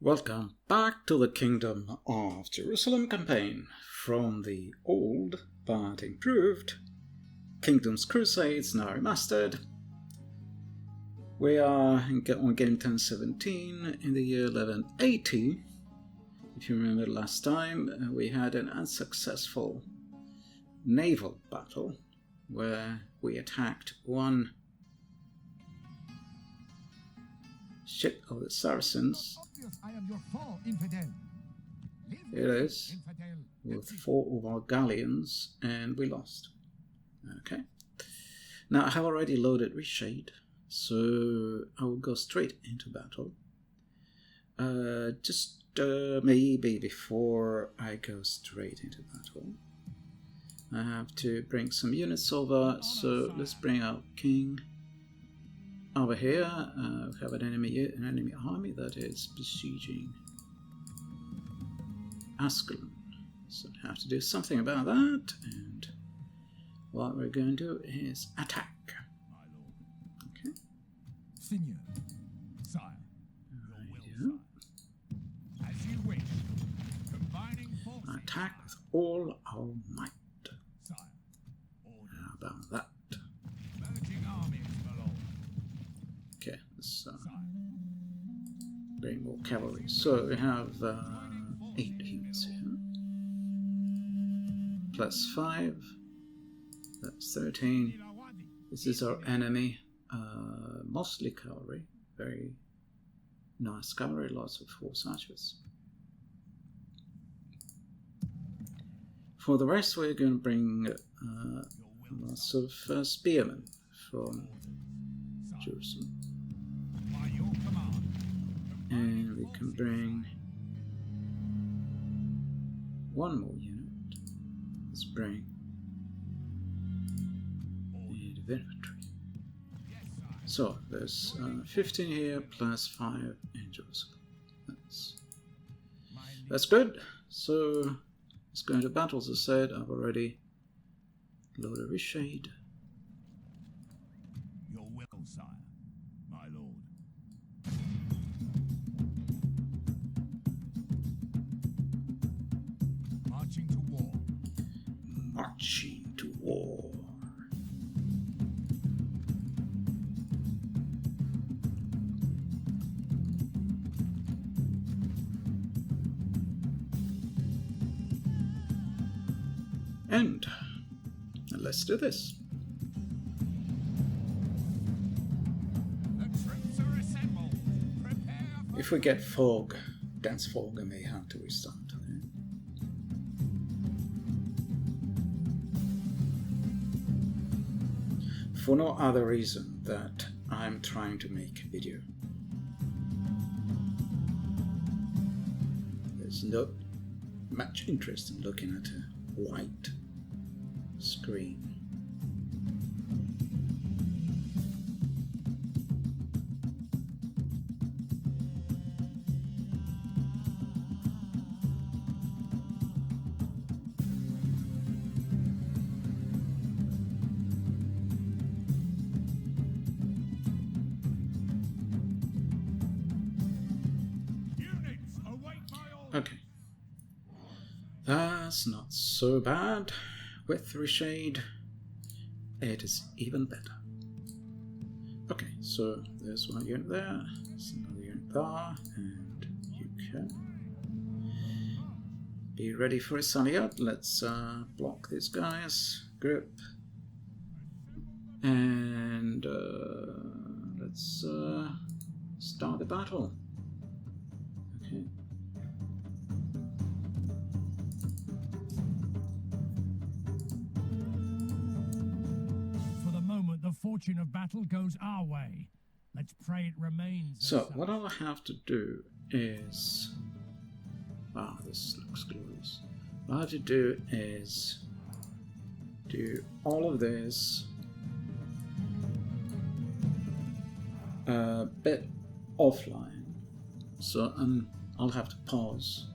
Welcome back to the Kingdom of Jerusalem campaign from the old but improved Kingdoms Crusades, now remastered. We are on game 1017 in the year 1180. If you remember last time, we had an unsuccessful naval battle where we attacked one ship of the Saracens. Here it is, with 4 of our galleons, and we lost. Okay. Now I have already loaded Reshade, so I will go straight into battle. Maybe before I go straight into battle, I have to bring some units over, so let's bring our king over here. We have an enemy army that is besieging Ascalon, so I have to do something about that, and what we're going to do is attack. Okay. Seigneur, sire, your will, as you wish. Combining forces. Attack with all our might. Sire, order. How about that? Merging armies, my lord. Okay, let's bring more cavalry. So we have 8 units here. Plus 5. That's 13. This is our enemy. Mostly cavalry. Very nice cavalry. Lots of horse archers. For the rest, we're going to bring lots of spearmen from Jerusalem. And we can bring one more unit. Let's bring the infantry. So there's 15 here plus 5 in Jerusalem. That's good. So let's go into battle. As I said, I've already loaded Reshade. Your will, sire, my lord. Marching to war. Marching to war. And let's do this. The troops are assembled. Prepare for If we get fog, dense fog, I may have to restart. Okay? For no other reason that I'm trying to make a video. There's not much interest in looking at a white screen. units. Await my order. Okay. That's not so bad. With Reshade, it is even better. Okay, so there's one unit there, there's another unit there, and you can be ready for a salient. Let's block these guys, group, and let's start the battle. Okay. The fortune of battle goes our way. Let's pray it remains. So what I'll have to do is... Wow, this looks glorious. What I have to do is do all of this a bit offline. So I'll have to pause.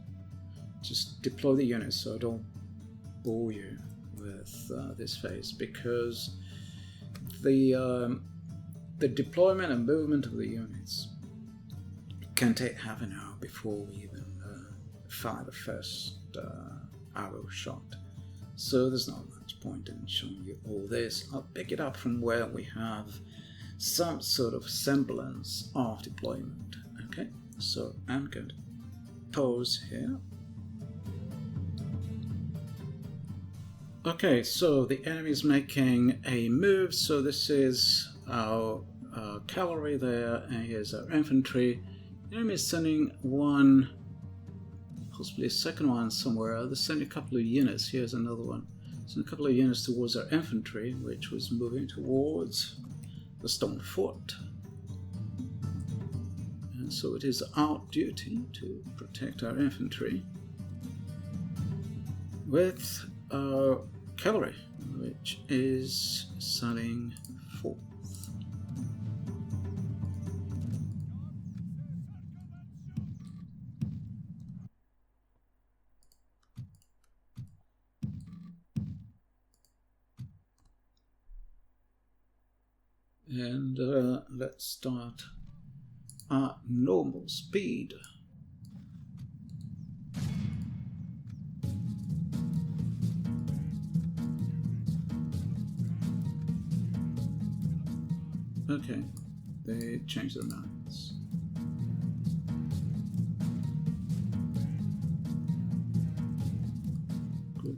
Just deploy the units so I don't bore you with this phase, because the deployment and movement of the units can take half an hour before we even fire the first arrow shot. So there's not much point in showing you all this. I'll pick it up from where we have some sort of semblance of deployment. Okay, so I'm going to pause here. Okay, so the enemy is making a move, so this is our cavalry there, and here's our infantry. The enemy is sending one, possibly a second one somewhere. They're sending a couple of units. Here's another one. Sending a couple of units towards our infantry, which was moving towards the stone fort. And so it is our duty to protect our infantry with our cavalry, which is sailing forth. And let's start at normal speed. Okay, they changed their minds. Good.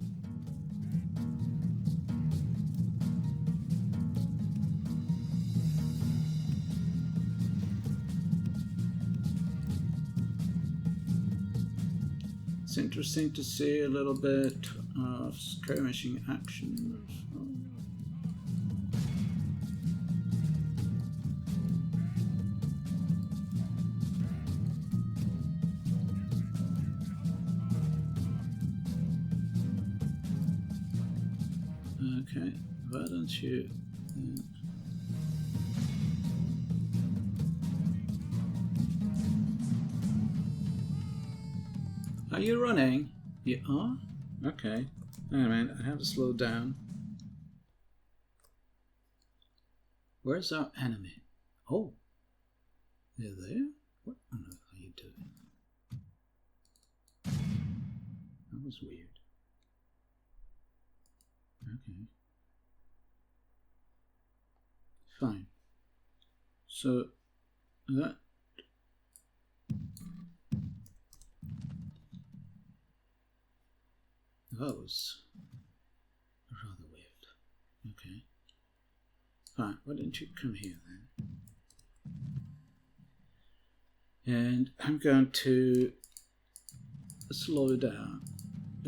It's interesting to see a little bit of skirmishing action. Okay, why don't you... Are you running? You are? Okay. Wait a minute, I have to slow down. Where's our enemy? Oh. They're there? What on earth are you doing? That was weird. Okay. Fine. So that was rather weird. Okay. Fine, why don't you come here then? And I'm going to slow it down,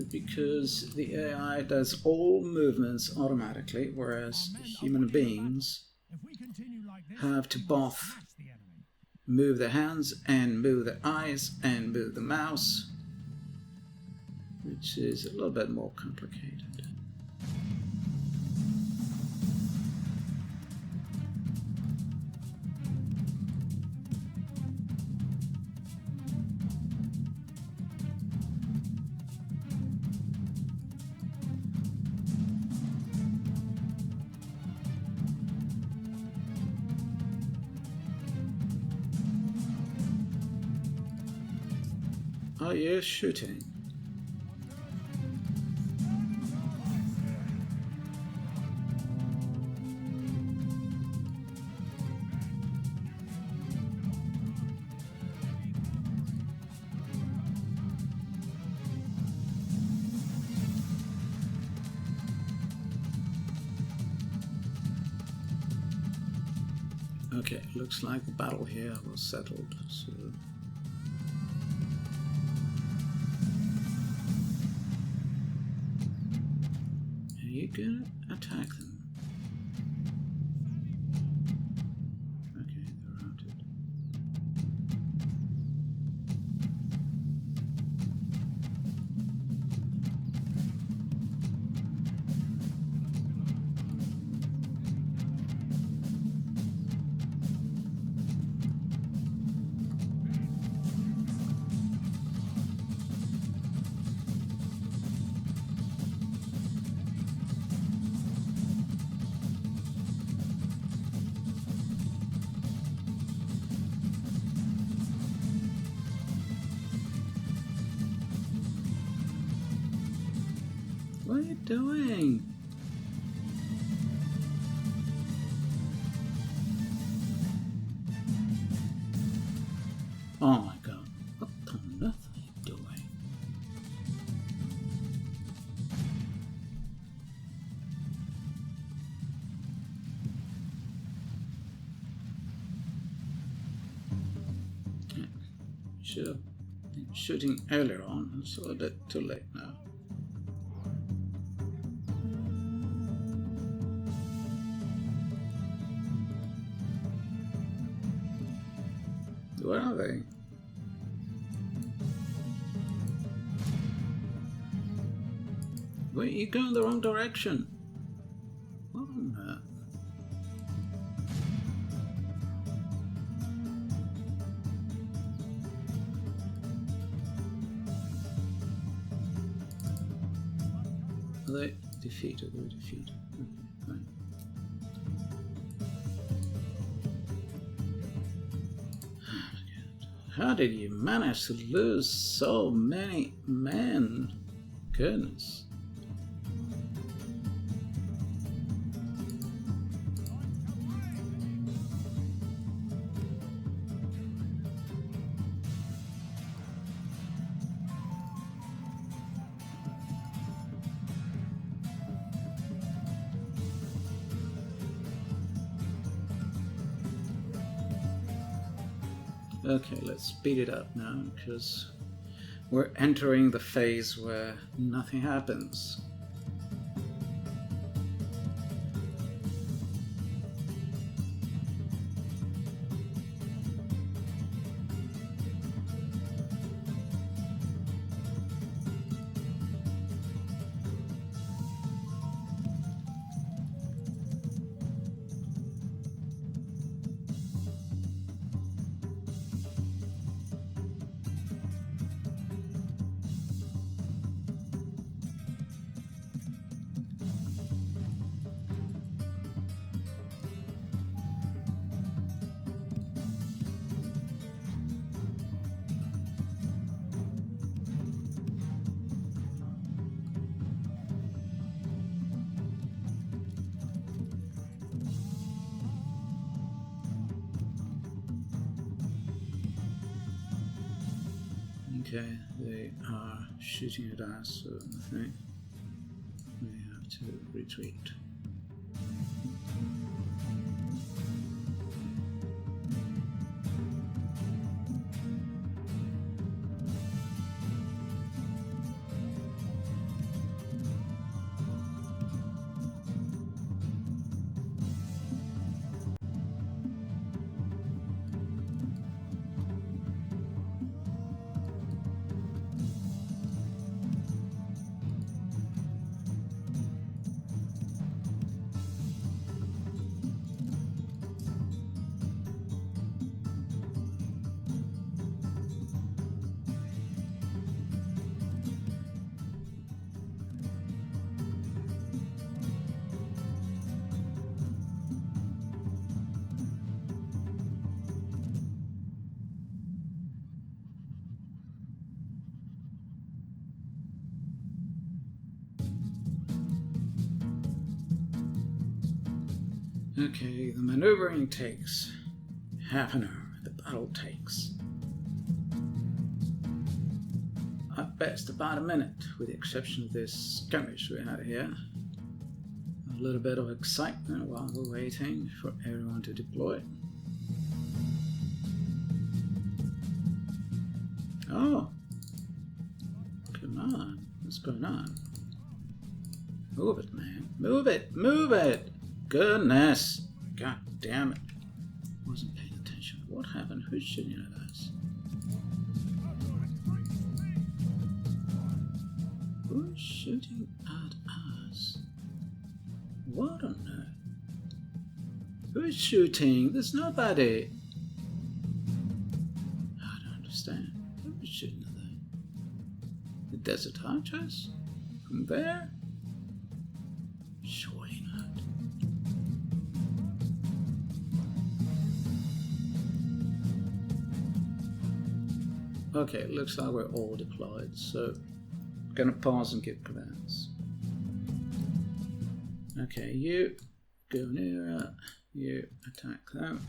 because the AI does all movements automatically, whereas human beings have to both move their hands and move their eyes and move the mouse, which is a little bit more complicated. Are you shooting? Okay, looks like the battle here was settled, so... Are you gonna attack them? Okay, they're routed. What are you doing? Oh my god, what on earth are you doing? Should have been shooting earlier on, it's a little bit too late now. Where are they? Wait, you're going the wrong direction. What on earth? Are they defeated? They're defeated. Okay, fine. How did you manage to lose so many men? Goodness. Okay, let's speed it up now, because we're entering the phase where nothing happens. Okay, they are shooting at us, so I think we have to retreat. Okay, the maneuvering takes half an hour. The battle takes at best about a minute, with the exception of this skirmish we had here. A little bit of excitement while we're waiting for everyone to deploy. Oh, come on, what's going on? Move it, man. Move it, move it! Goodness! God damn it. Wasn't paying attention. What happened? Who's shooting at us? Who's shooting at us? What on earth? Who's shooting? There's nobody. I don't understand. Who's shooting at that? The desert archers? From there? Surely not. Okay, it looks like we're all deployed, so I'm gonna pause and give commands. Okay, you go nearer, you attack them.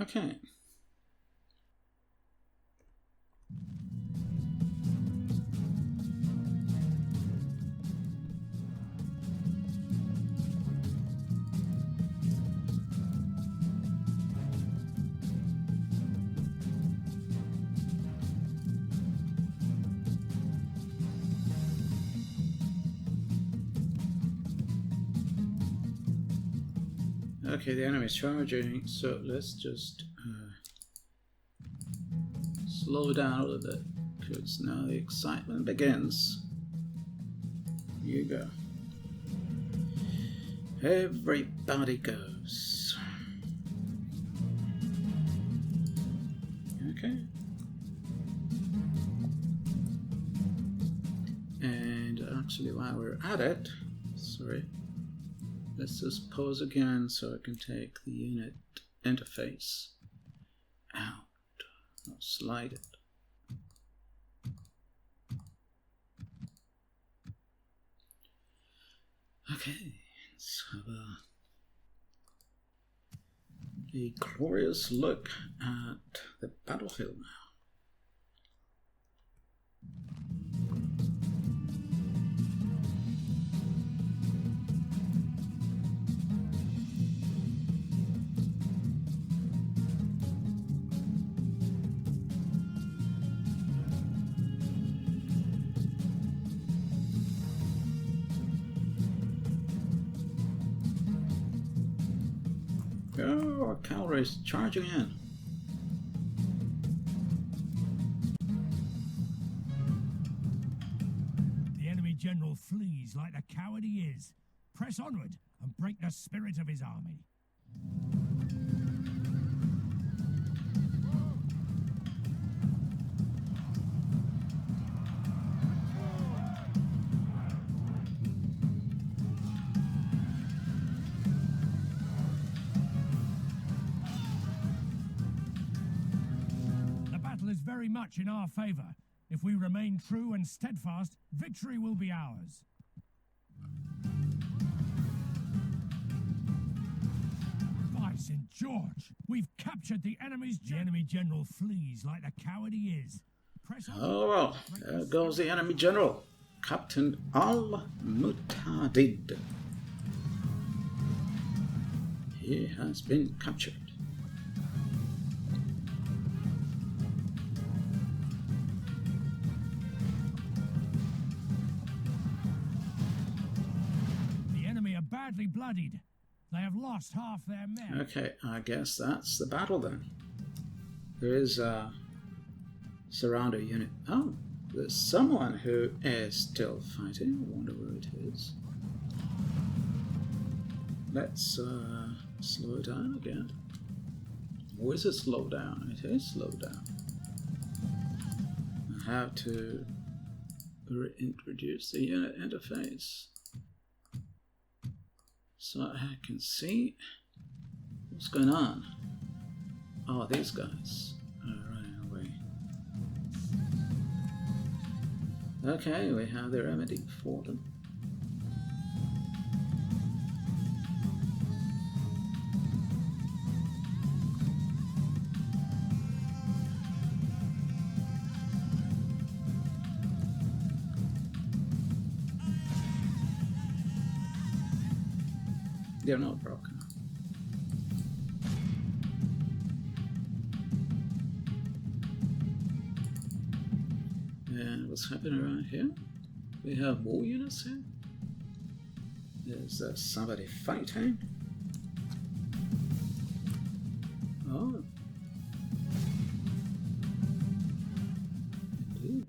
Okay. Okay, the enemy's charging, so let's just slow down a little bit, because now the excitement begins. Here you go. Everybody goes. Okay. And actually, while we're at it, sorry, let's just pause again so I can take the unit interface out. I'll slide it. Okay, let's have a glorious look at the battlefield now. Oh, our cavalry is charging in. The enemy general flees like the coward he is. Press onward and break the spirit of his army. Is very much in our favor. If we remain true and steadfast, victory will be ours. By St. George, we've captured the enemy's general. The enemy general flees like the coward he is. Press on. Oh well, there goes the enemy general, Captain Al-Mutadid. He has been captured. Badly bloodied. They have lost half their men. Okay, I guess that's the battle then. There is a surrounder unit. Oh, there's someone who is still fighting. I wonder where it is. Let's slow it down again. Or is it slow down? It is slow down. I have to reintroduce the unit interface so I can see what's going on. are these guys running away? Okay, we have the remedy for them. They're not broken. And what's happening around here? We have more units here. Is there somebody fighting? Oh. Indeed.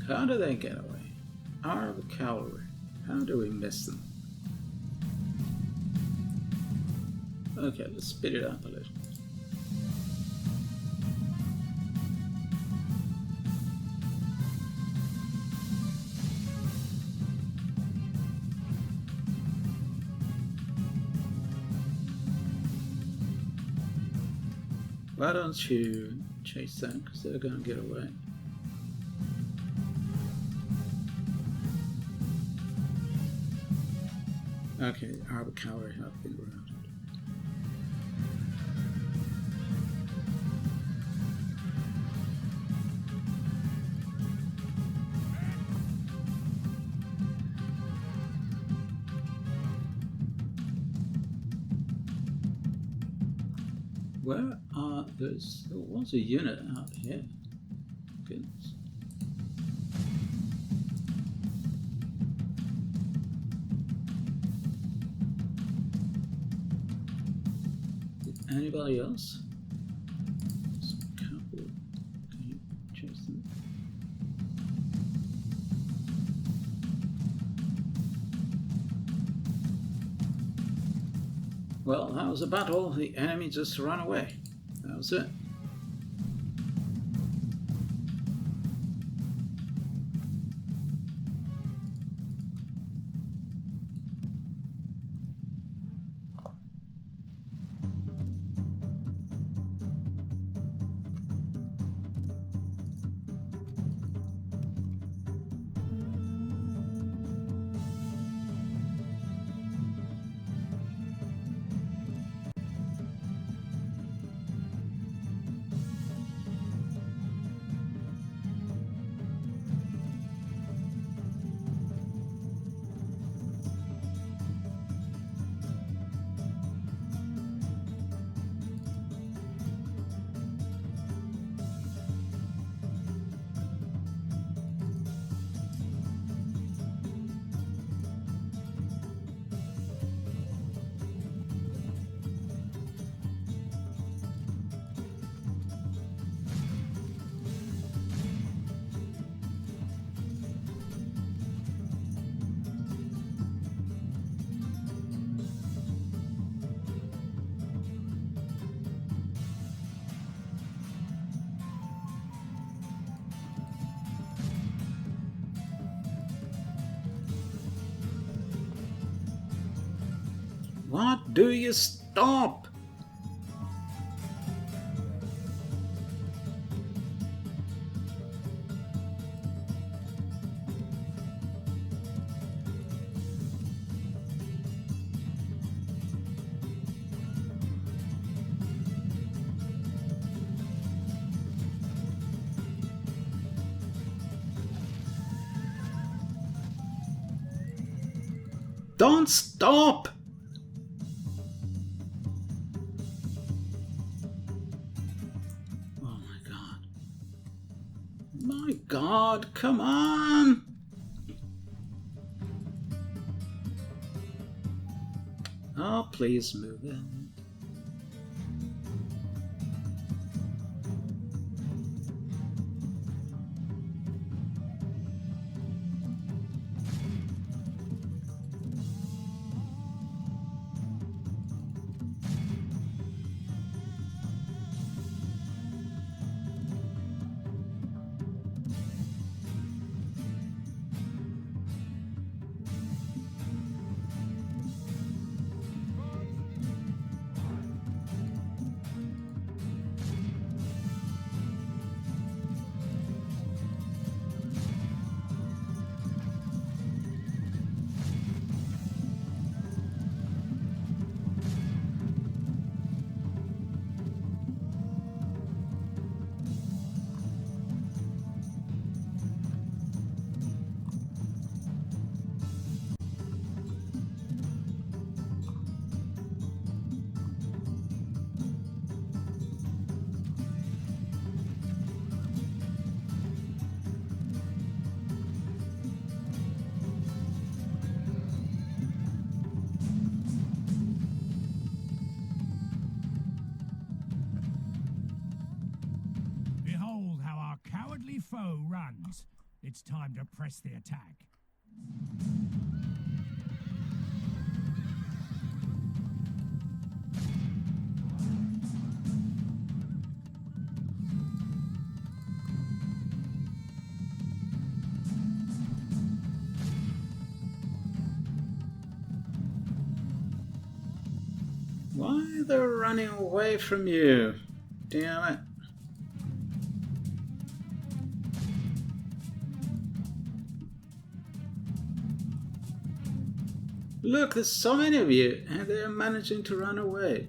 How do they get away? Our cavalry. How do we miss them? Okay, let's speed it up a little. Why don't you chase them? Because they're gonna get away. Okay, our cavalry have been routed. Where are those? There was a unit out here. Goodness. Anybody else? Some cavalry. Can you chase them? Well, that was a battle. The enemy just ran away. That was it. What do you stop? Don't stop! Oh my god. My god, come on! Oh Oh, please move in. Behold how our cowardly foe runs. It's time to press the attack. Why they're running away from you? Damn it. Look, there's so many of you, and they're managing to run away.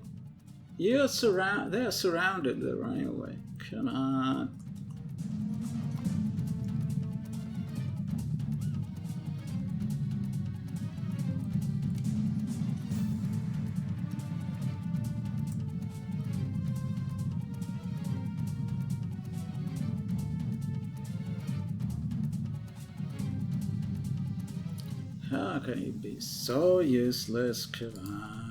They're surrounded, they're running away. Come on. How can you be so useless? Come on.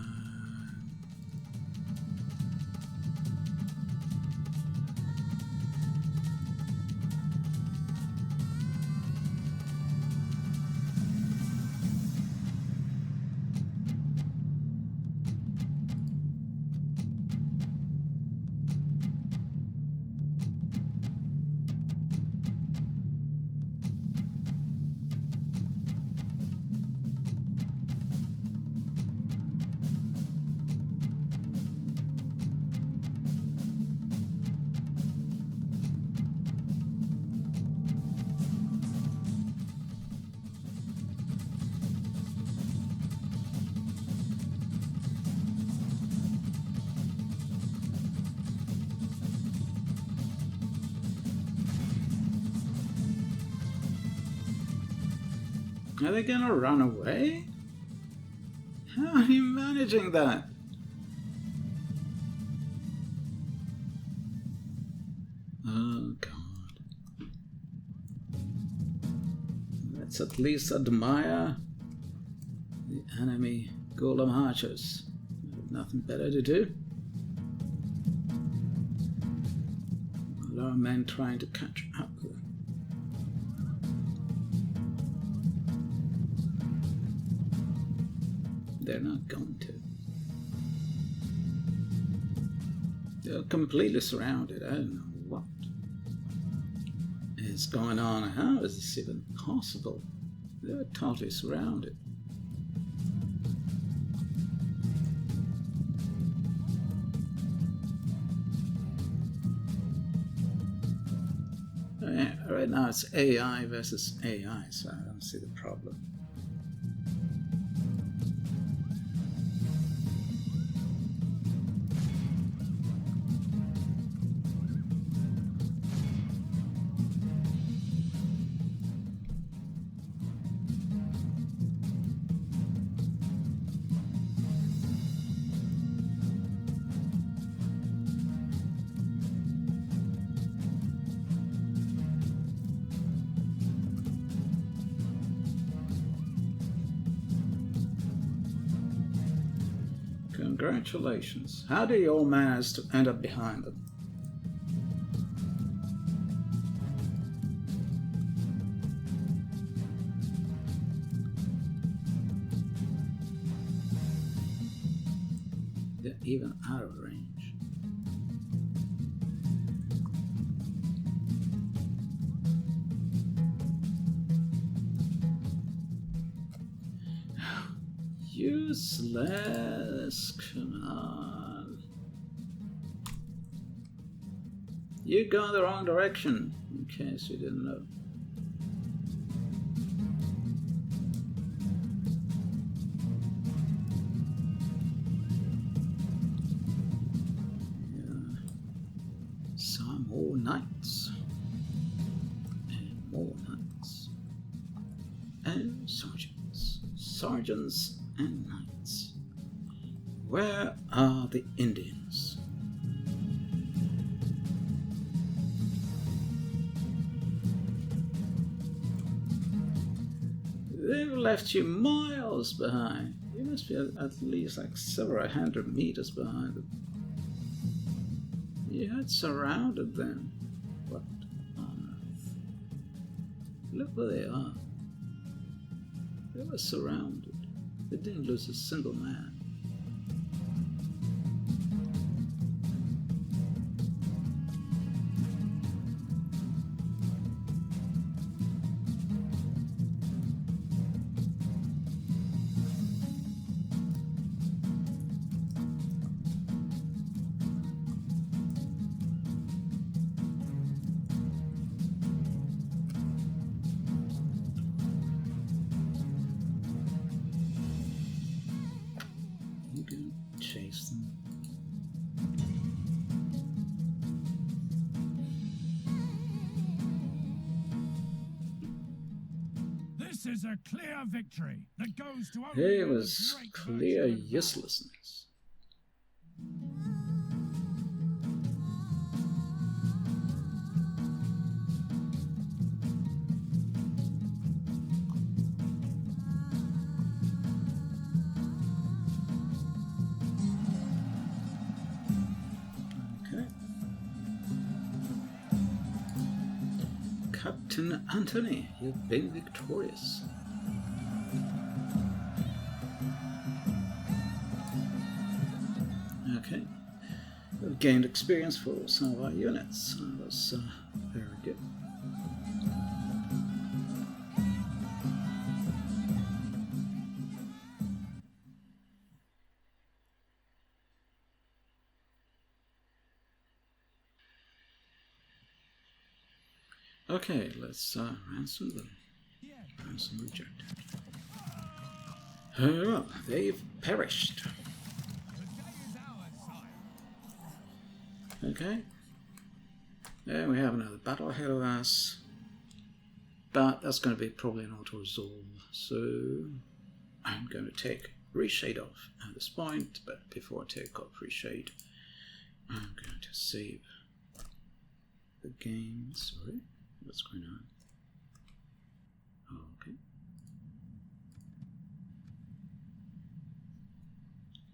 Are they gonna run away? How are you managing that? Oh God. Let's at least admire the enemy golem archers. They have nothing better to do. While our men trying to catch up. They're not going to. They're completely surrounded. I don't know what is going on. How is this even possible? They're totally surrounded. Right now it's AI versus AI, so I don't see the problem. Congratulations. How do you all manage to end up behind them? They're even out of range. Useless, come on. You go in the wrong direction, in case you didn't know. Yeah. Some more knights. And more knights. And sergeants. Sergeants and knights. Where are the Indians? They've left you miles behind. You must be at least like several hundred meters behind them. You had surrounded them. What on earth? Look where they are. They were surrounded. They didn't lose a single man. Chase them. This is a clear victory that goes to only It was clear uselessness. Captain Anthony, you've been victorious. Okay, we've gained experience for some of our units. That was very good. Okay, let's ransom them. Ransom rejected. Well, they've perished. Okay. There we have another battle ahead of us. But that's going to be probably an auto-resolve. So I'm going to take reshade off at this point. But before I take off reshade, I'm going to save the game. Sorry. What's going on? Oh, okay.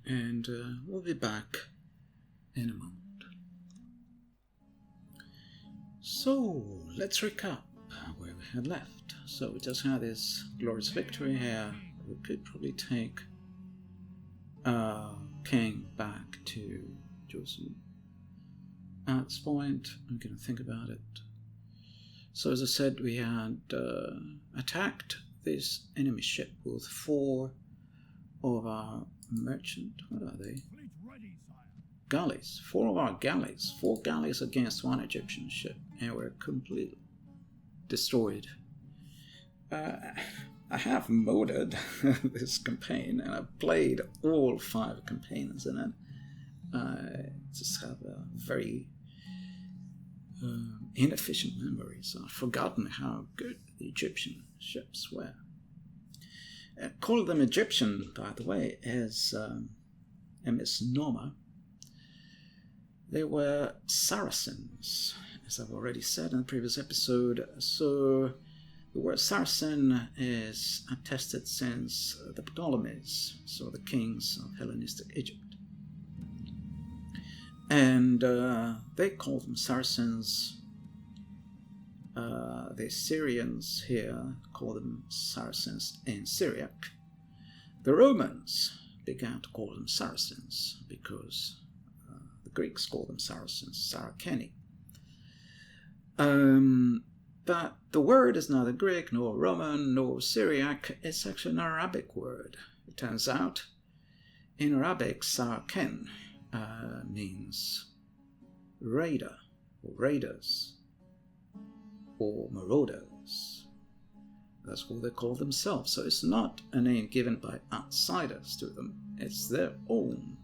And we'll be back in a moment. So, let's recap where we had left. So, we just had this glorious victory here. We could probably take King back to Jerusalem. At this point, I'm going to think about it. So as I said, we had attacked this enemy ship with 4 of our merchant, what are they? Galleys. 4 of our galleys. 4 galleys against 1 Egyptian ship, and we're completely destroyed. I have modded this campaign, and I've played all 5 campaigns in it. I just have a very inefficient memory, so I've forgotten how good the Egyptian ships were. Call them Egyptian, by the way, is a misnomer. They were Saracens, as I've already said in the previous episode. So the word Saracen is attested since the Ptolemies, so the kings of Hellenistic Egypt. And they call them Saracens. The Syrians here call them Saracens in Syriac. The Romans began to call them Saracens because the Greeks call them Saracens, Saraceni. But the word is neither Greek, nor Roman, nor Syriac. It's actually an Arabic word. It turns out, in Arabic, Saracen means raider, or raiders, or marauders. That's what they call themselves. So it's not a name given by outsiders to them. It's their own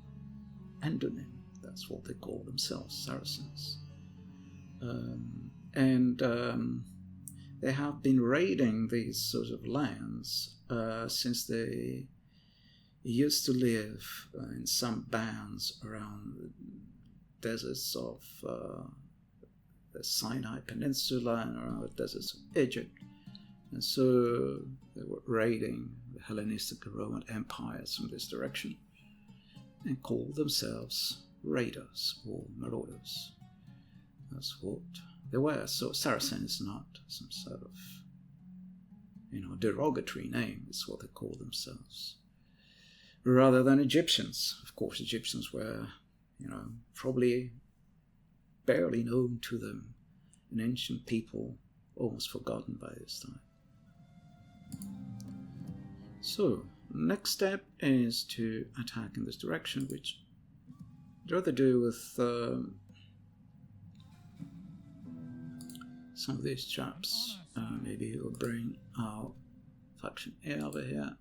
endonym. That's what they call themselves, Saracens. They have been raiding these sort of lands since they used to live in some bands around the deserts of the Sinai Peninsula and around the deserts of Egypt. And so they were raiding the Hellenistic and Roman empires from this direction and called themselves raiders or marauders. That's what they were. So Saracen is not some sort of, derogatory name. It's what they call themselves. Rather than Egyptians. Of course, Egyptians were, probably barely known to them. An ancient people, almost forgotten by this time. So, next step is to attack in this direction, which I'd rather do with some of these chaps. Maybe we'll bring our faction A over here,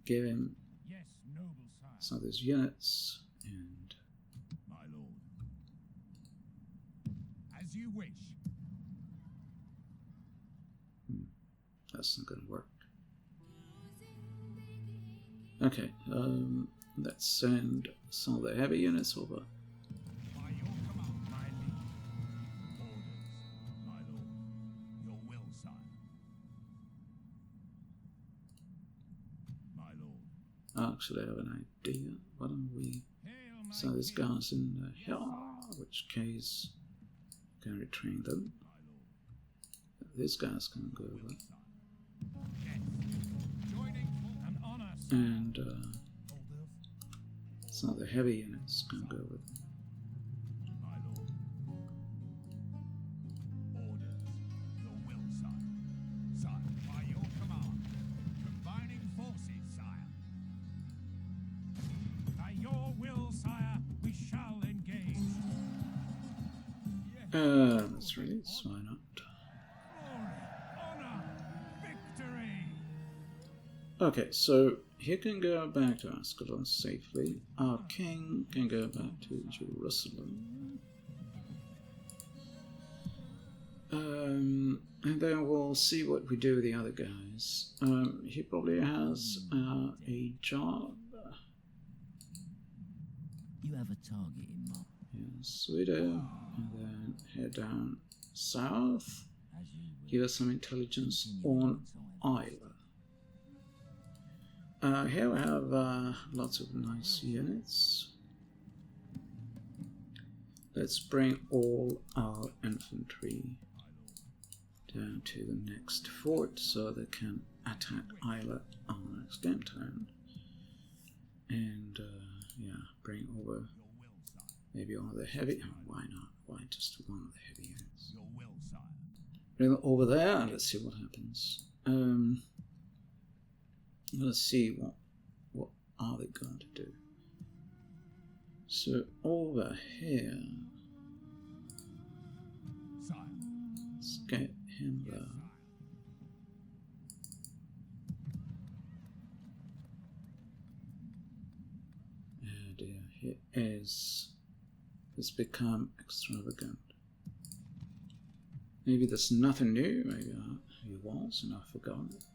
give him some of these units, and my lord, as you wish. That's not going to work. Okay, let's send some of the heavy units over. By your command, my liege. Orders, my lord. Your will, sire. My lord. Actually, I have an idea. Why don't we Hail, my send these king. guys in here, in which case can retrain them. These guys can go over. And some of the heavy units can go with them. My lord. Orders. Your will, sire. Sire, by your command. Combining forces, sire. By your will, sire, we shall engage. Let's release, why not? Glory, honor, victory. Okay, so he can go back to Ascalon safely. Our king can go back to Jerusalem. And then we'll see what we do with the other guys. He probably has a job. You have a target in mind. Yes, we do. And then head down south. Give us some intelligence on Isla. Here we have lots of nice units. Let's bring all our infantry down to the next fort so they can attack Isla on the next game turn. And bring over maybe one of the heavy. Oh, why not? Why just one of the heavy units? Bring them over there and let's see what happens. Let's see what are they going to do. So over here, let's get him there. And he has become extravagant. Maybe there's nothing new. Maybe he was and I've forgotten it.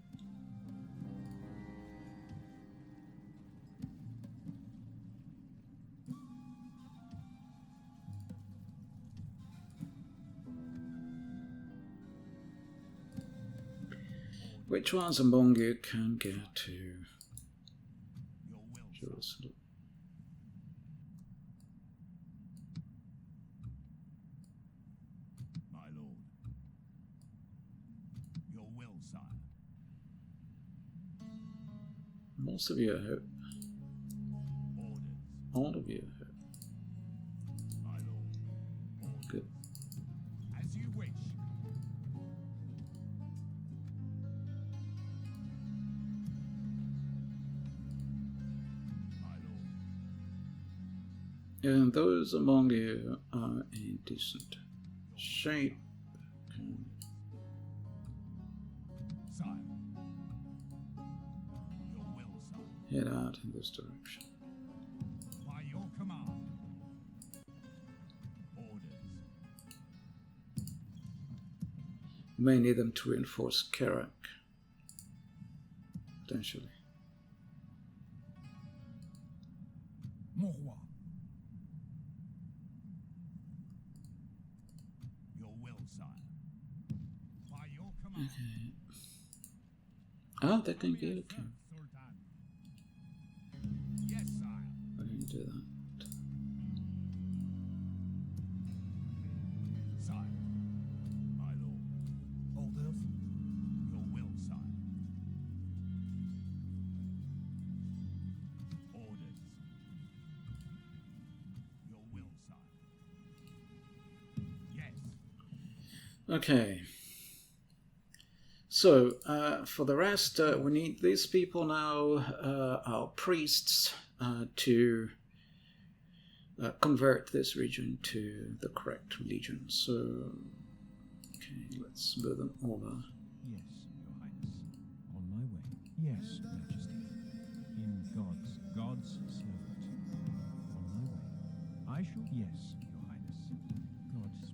Which ones among you can get to Jerusalem? will, sire. Most of you, I hope. Orders, All of you, I hope. my lord. Orders. Good. As you wish. My lord. And those among you are in decent shape. Sire. Your will, sire. Head out in this direction. By your command. Orders. You may need them to reinforce Karak. Potentially. Mon roi. Your will, sire. By your command. Okay. Ah, they can get it. Sultan. Yes, sire. Why don't you do that? Sire. My lord. Orders. Your will, sire. Orders. Your will, sire. Yes. Okay. So, for the rest, we need these people now, our priests, to convert this region to the correct religion. So, okay, let's move them over. Yes, Your Highness. On my way. Yes, Majesty. In God's servant. On my way. I shall. Yes, Your Highness. God's.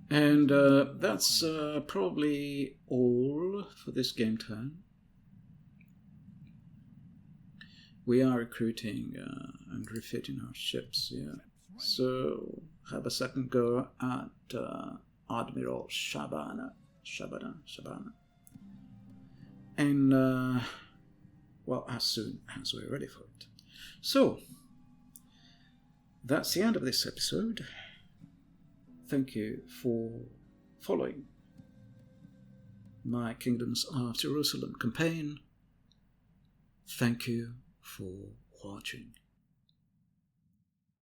And that's probably all for this game turn. We are recruiting and refitting our ships, yeah. So, have a second go at Admiral Shabana. And, well, as soon as we're ready for it. So, that's the end of this episode. Thank you for following my Kingdoms of Jerusalem campaign. Thank you for watching.